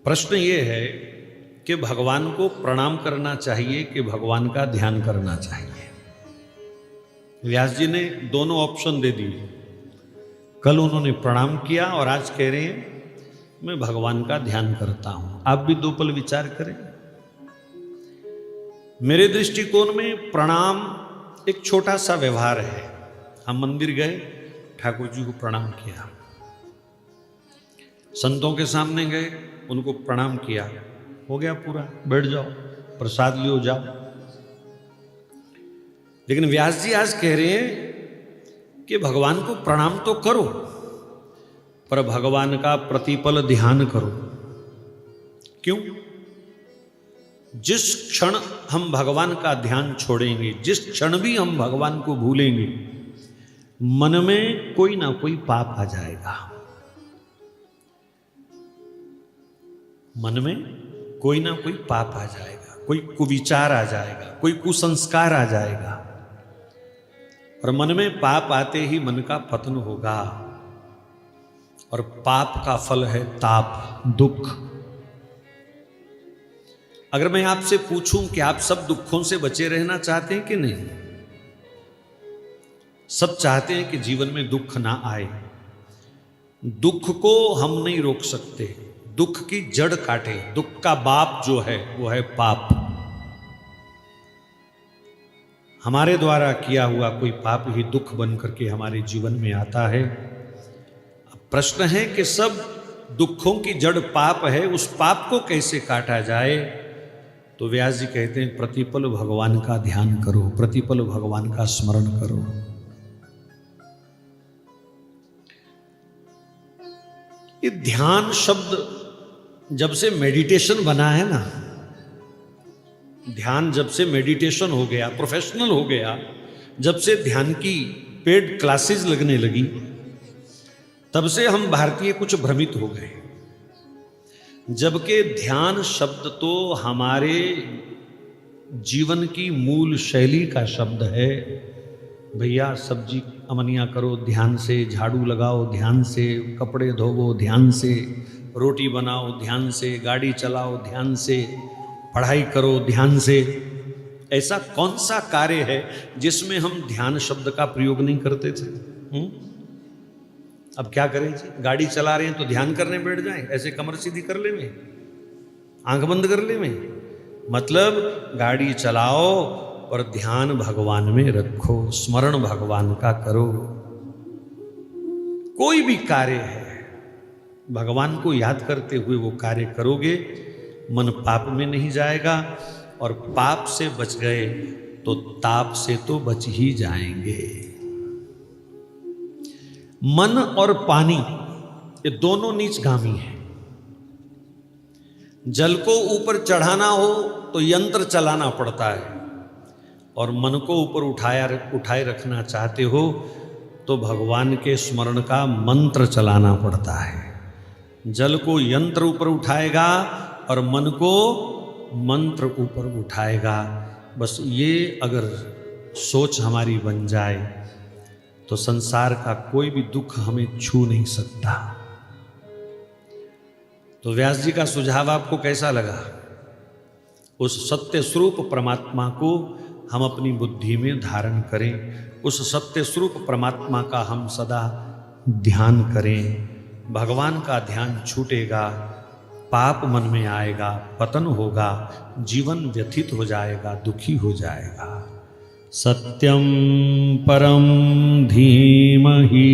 प्रश्न ये है कि भगवान को प्रणाम करना चाहिए कि भगवान का ध्यान करना चाहिए। व्यास जी ने दोनों ऑप्शन दे दिए। कल उन्होंने प्रणाम किया और आज कह रहे हैं मैं भगवान का ध्यान करता हूं। आप भी दो पल विचार करें। मेरे दृष्टिकोण में प्रणाम एक छोटा सा व्यवहार है। हम मंदिर गए, ठाकुर जी को प्रणाम किया, संतों के सामने गए, उनको प्रणाम किया, हो गया पूरा, बैठ जाओ, प्रसाद लियो, जाओ। लेकिन व्यास जी आज कह रहे हैं कि भगवान को प्रणाम तो करो, पर भगवान का प्रतिपल ध्यान करो। क्यों? जिस क्षण हम भगवान का ध्यान छोड़ेंगे, जिस क्षण भी हम भगवान को भूलेंगे, मन में कोई ना कोई पाप आ जाएगा। मन में कोई ना कोई पाप आ जाएगा, कोई कुविचार आ जाएगा, कोई कुसंस्कार आ जाएगा। और मन में पाप आते ही मन का पतन होगा। और पाप का फल है ताप, दुख। अगर मैं आपसे पूछूं कि आप सब दुखों से बचे रहना चाहते हैं कि नहीं? सब चाहते हैं कि जीवन में दुख ना आए। दुख को हम नहीं रोक सकते, दुख की जड़ काटे। दुख का बाप जो है वो है पाप। हमारे द्वारा किया हुआ कोई पाप ही दुख बन करके हमारे जीवन में आता है। अब प्रश्न है कि सब दुखों की जड़ पाप है, उस पाप को कैसे काटा जाए? तो व्यास जी कहते हैं प्रतिपल भगवान का ध्यान करो, प्रतिपल भगवान का स्मरण करो। ये ध्यान शब्द जब से मेडिटेशन बना है ना, ध्यान जब से मेडिटेशन हो गया, प्रोफेशनल हो गया, जब से ध्यान की पेड क्लासेस लगने लगी, तब से हम भारतीय कुछ भ्रमित हो गए। जबकि ध्यान शब्द तो हमारे जीवन की मूल शैली का शब्द है। भैया सब्जी अमनिया करो ध्यान से, झाड़ू लगाओ ध्यान से, कपड़े धोवो ध्यान से, रोटी बनाओ ध्यान से, गाड़ी चलाओ ध्यान से, पढ़ाई करो ध्यान से। ऐसा कौन सा कार्य है जिसमें हम ध्यान शब्द का प्रयोग नहीं करते थे? अब क्या करें जी? गाड़ी चला रहे हैं तो ध्यान करने बैठ जाएं, ऐसे कमर सीधी कर ले में, आंख बंद कर ले में। मतलब गाड़ी चलाओ और ध्यान भगवान में रखो, स्मरण भगवान का करो। कोई भी कार्य है भगवान को याद करते हुए वो कार्य करोगे, मन पाप में नहीं जाएगा। और पाप से बच गए तो ताप से तो बच ही जाएंगे। मन और पानी ये दोनों नीचगामी हैं। जल को ऊपर चढ़ाना हो तो यंत्र चलाना पड़ता है, और मन को ऊपर उठाए रखना चाहते हो तो भगवान के स्मरण का मंत्र चलाना पड़ता है। जल को यंत्र ऊपर उठाएगा और मन को मंत्र ऊपर उठाएगा। बस ये अगर सोच हमारी बन जाए तो संसार का कोई भी दुख हमें छू नहीं सकता। तो व्यास जी का सुझाव आपको कैसा लगा? उस सत्य स्वरूप परमात्मा को हम अपनी बुद्धि में धारण करें, उस सत्य स्वरूप परमात्मा का हम सदा ध्यान करें। भगवान का ध्यान छूटेगा, पाप मन में आएगा, पतन होगा, जीवन व्यथित हो जाएगा, दुखी हो जाएगा। सत्यं परं धीमहि।